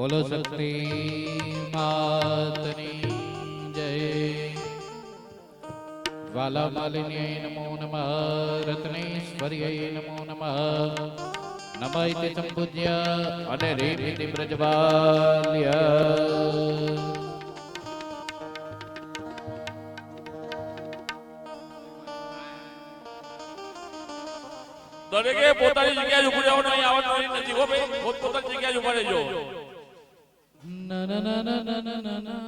બોલો શક્તિ માતની જય. જ્વાલામાલિન્યై નમો નમઃ, રત્નેશ્વર્यै નમો નમઃ. નમઃ ઇતિ સંપૂજ્ય અને રીમ ઇતિ પ્રજ્વાલ્ય. દરેકે પોતાની જગ્યાએ ઉભું રહેવાનું, અહીં આવવાનું નથી હો ભાઈ, પોતાની જગ્યાએ ઉભા રહેજો. ના ના ના ના ના ના ના ના.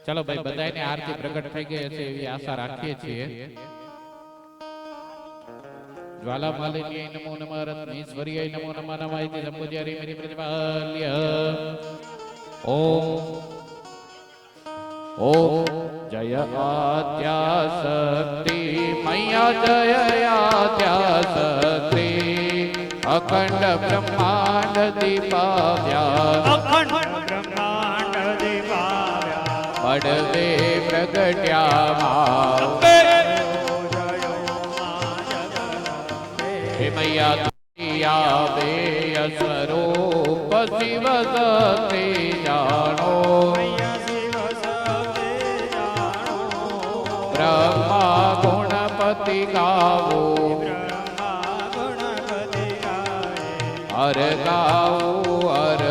ચલો ભાઈ, બધાને આરતી પ્રગટ થઈ ગઈ હશે એવી આશા રાખીએ છીએ. જ્વાલામાલિન્યై નમો નમઃ, રત્નેશ્વર્यै નમો નમઃ. નમઃ ઇતિ સંપૂજ્ય રીમ ઇતિ પ્રજ્વાલ્ય. ઓમ ઓમ જય આદ્યા શક્તિ મૈયા જય આદ્યા શક્તિ અખંડ બ્રહ્માંડ દીપાવ્યા પડવે પ્રગટ્યા હે મૈયા તુયા બેય સ્વરૂપ શિવ સતે જાણો બ્રહ્મા ગુણપતિ ગાવો હર ગાવો હર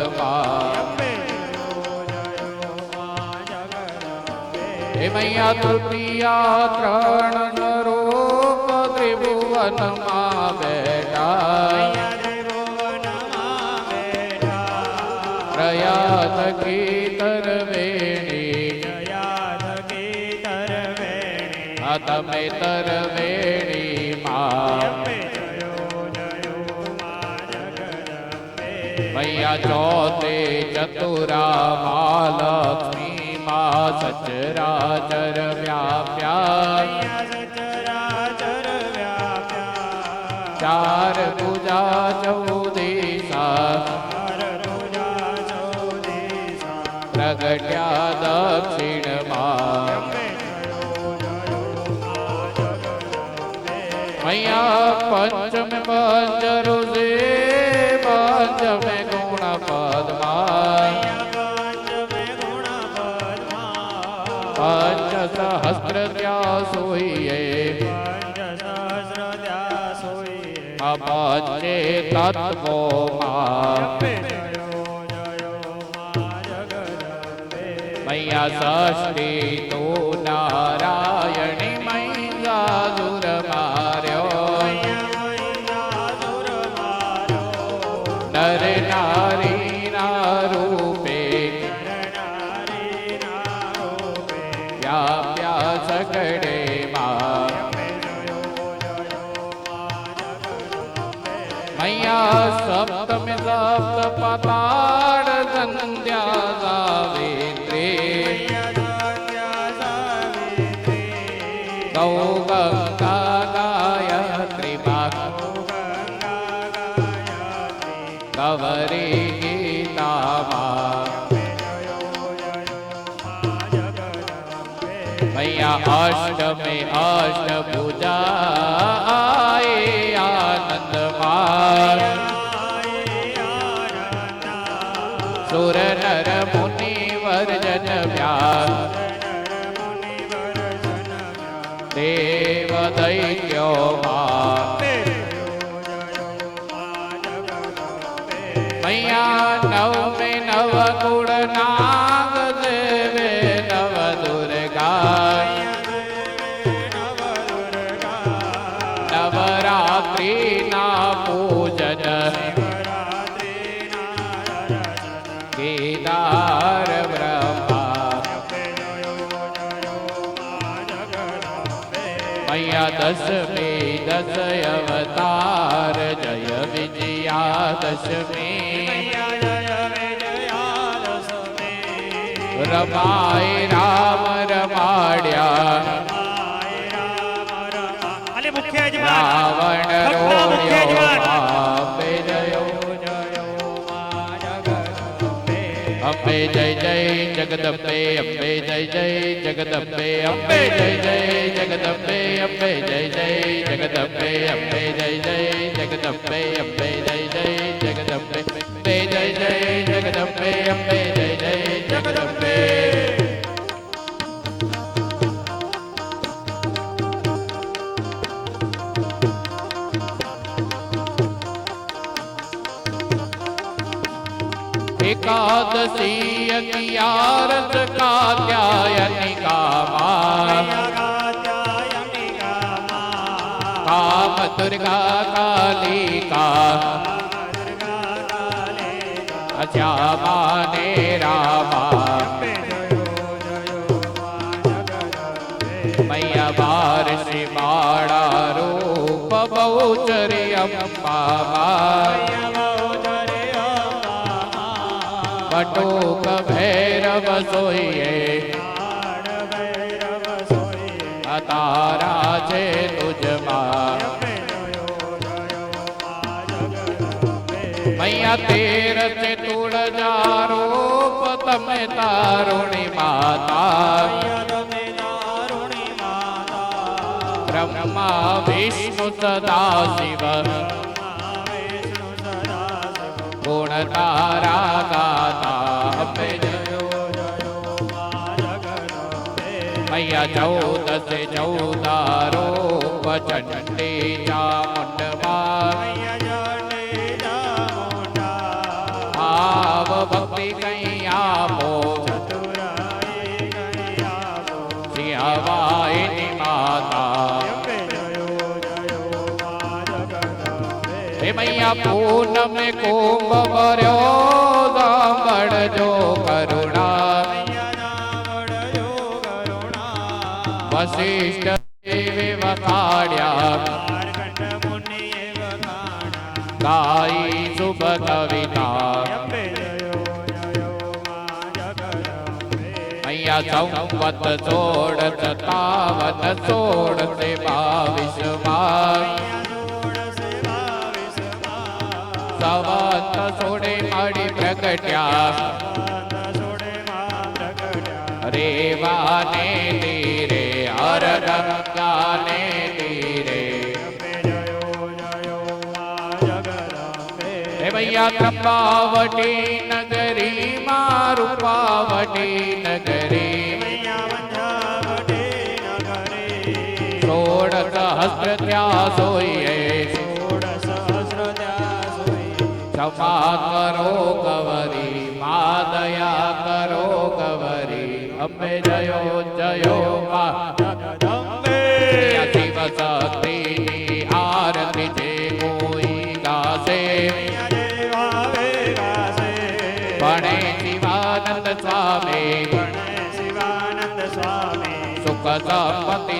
હે મૈયા તૃતીયા ત્રણ સ્વરૂપ ત્રિભુવનમાં બેઠા પ્રયાસ કીતર વેણી આ તમે તરવેણી માં મૈયા ચોતે ચતુરા મહાલક્ષ્મી માં સચરાચર વ્યાપ્યા ચાર પૂજા ચૌદીસા પ્રગટ્યા દક્ષિણમાં મૈયા પંચમે પંચરુ સે પંચમે ગુણ પદ્મા પંચ સહસ્ર ત્યાં સોઈએ પંચે તત્વોમાં મૈયા ષષ્ઠી તો નારાયણી મૈયાસુર માર્યો નર નારી ના રૂપે વ્યાપ્યા સગડે માં મૈયા સપ્તમે સપ્ત પાતાળ સંધ્યા સાવિત્રી ગૌ ગંગા ગાયત્રી ગૌરી ગીતામાં મૈયા અષ્ટમે અષ્ટભુજા આનંદમાં સુર નર મુનિ વર્જન વ્યાસ દેવ દૈત્યોમાં મૈયા નવમે નવ ગુણ નાગ દેવે નવ દુર્ગા નવરાત્રી ના પૂજન કેદાર બ્રહ્મા મૈયા દશમી દશ અવતાર જય વિજયા દશમી રમાય રામ રમાડ્યા રાવણ રોડ્યો આપે જયો અંબે જય જય જગદંબે અંબે જય જય જગદંબે અંબે જય જય જગદંબે અંબે જય જય જગદંબે અંબે જય જય જગદંબે અંબે જય જય જગદંબે અંબે જય જય જગદંબે અંબે જય જય જગદંબે एकादशी अज्ञारस कात्यायनिका काम दुर्गा कालिका श्यामा ने रामा मैया बार श्री बाड़ा रूप बहुचरी अम्बा बटोक भैरव सोइए तारा छे तुझमा मैया तेर से तुड़ जा रूप तमे तारुणी माता ब्रह्मा विष्णु सदा शिव गुण तारा गाता अम्बे जयो मैया 14 से 14 रूप चंडी चामुंडा आव भक्ति कहीं आपो सियावाई माता मैया पूनम कुंभ भर्यो सांभळ जो करुणा वशिष्ठ देवे वखाड्या गाई शुभ कविता मैया संवत 16 57 16 से 22 सवत सोडे माड़ी प्रगट्या रेवाने तीरे हर गंगाने तीरे भैया त्रंबावटी नगरी मारूपावटी नगरी 16 सहस्र त्या सोइए क्षमा करो गवरी माँ दया करो गवरी अम्बे जयो जयो माँ जगदम्बे शिव शक्ति आरती जे कोई गासे बणे शिवानंद स्वामी सुख संपत्ति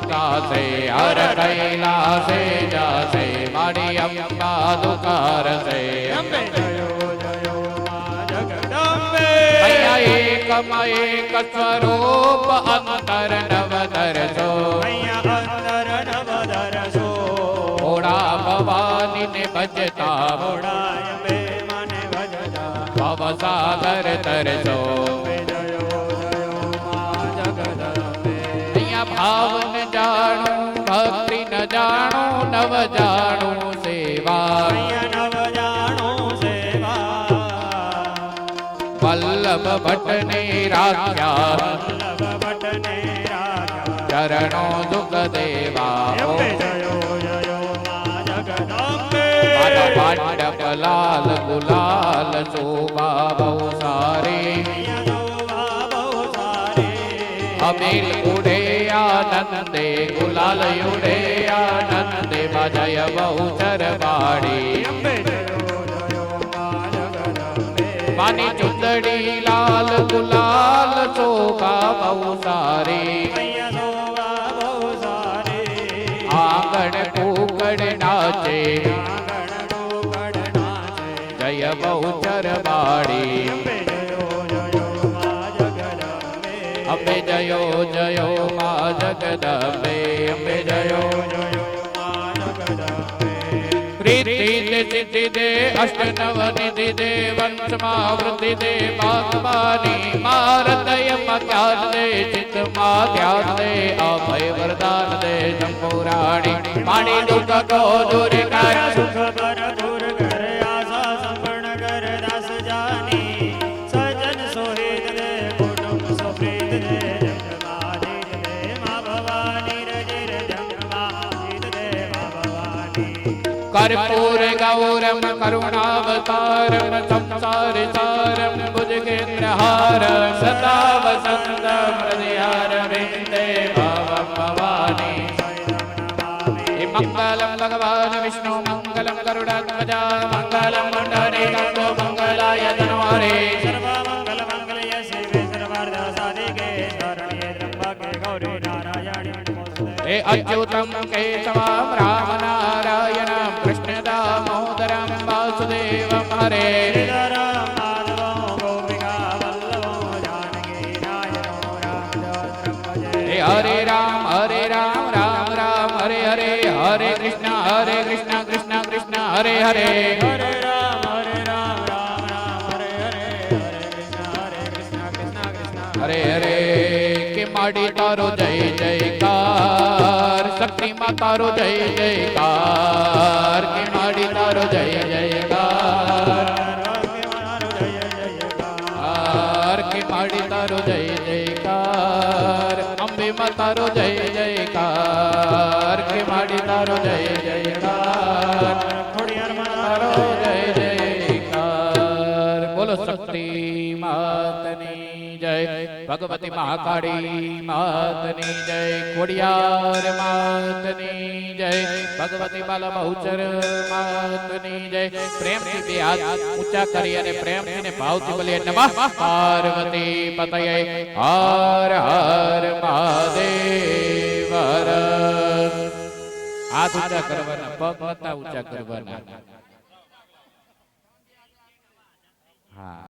से हर कैलासे जासे माड़ी अम्बा दुकार से एक स्वरूप अंतर नवदरसो ओड़ा भवानी ने भजता भव सागर तरसो भाव न जाणू भक्ति न जाणू नव जाणू सेवा वल्लभ भट्ट ने राख्या चरणों दुख देवा पांडव लाल गुलाल शोभा बहु सारे अमील उड़े आनंदे गुलाल उड़े आनंदे बजय बहुचर बाड़ी मानी चुंदड़ी लाल गुलाल शोभा बहु सारी आंगण कुकड़ नाचे जय बहुचर बाड़ी अम्बे जयो जयो माँ जगदम्बे अम्बे जयो जयो माँ जगदम्बे રીતિ સિદ્ધિ દે અષ્ટ નવ નિધિ દે વંશમાં વૃદ્ધિ દે ભગવાની મારદયમાં જ્ઞાન દે ચિત્તમાં ધ્યાન દે અભય વરદાન દે શંભુરાણી પાણી દુઃખ કો દૂર કર સુખ પર દૂર કર આશા સંપૂર્ણ કર દાસ જાની સજન સોહિત દે કુટુંબ સુપ્રીત દે જગમાદિત દે મા ભવાની રજિર જગમાદિત દે મા ભવાની कर्पूर गौरम करुणावतारम संसार सारम भुजगेन्द्रहार सदा वसंतम हृदयार विंदे भावम भवानी मंगलम भगवान विष्णु मंगलम गरुड़ध्वजा मंगलम पुंडरीकाक्षो मंगलाय तनवारे सर्वमंगल मंगल्य शिवे सर्वार्थ साधिके शरण्ये त्र्यंबके गौरी नारायणी नमोस्तुते अच्युतम केशवम राम नारायणम कृष्ण दामोदरम वासुदेवम हरे श्रीधरं माधवं गोपिका वल्लभं जानकी नायकं रामचन्द्रं भजे हरे राम राम राम हरे हरे हरे कृष्ण कृष्ण कृष्ण हरे हरे हरे राम राम राम हरे हरे हरे कृष्ण कृष्ण कृष्ण हरे हरे के माडी तारो जय जयकार शक्ति माँ तारो जय जयकार के माडी तारो जय जयकार के माडी तारो जय जयकार अंबे माँ तारो जय जयकार के माडी तारो जय जयकार तारो जय जयकार बोलो शक्ति मातनी जय भगवती महाकाली मातनी जय खोडियार मातनी जय भगवती बाला बहुचर मातनी जय प्रेम થી બે હાથ ઊંચા કરી અને પ્રેમથી ને ભાવથી બોલીએ નમઃ પાર્વતી પતયે હર હર મહાદેવ હર હાથ ઊંચા કરવાના પગ નતા ઊંચા કરવાના હા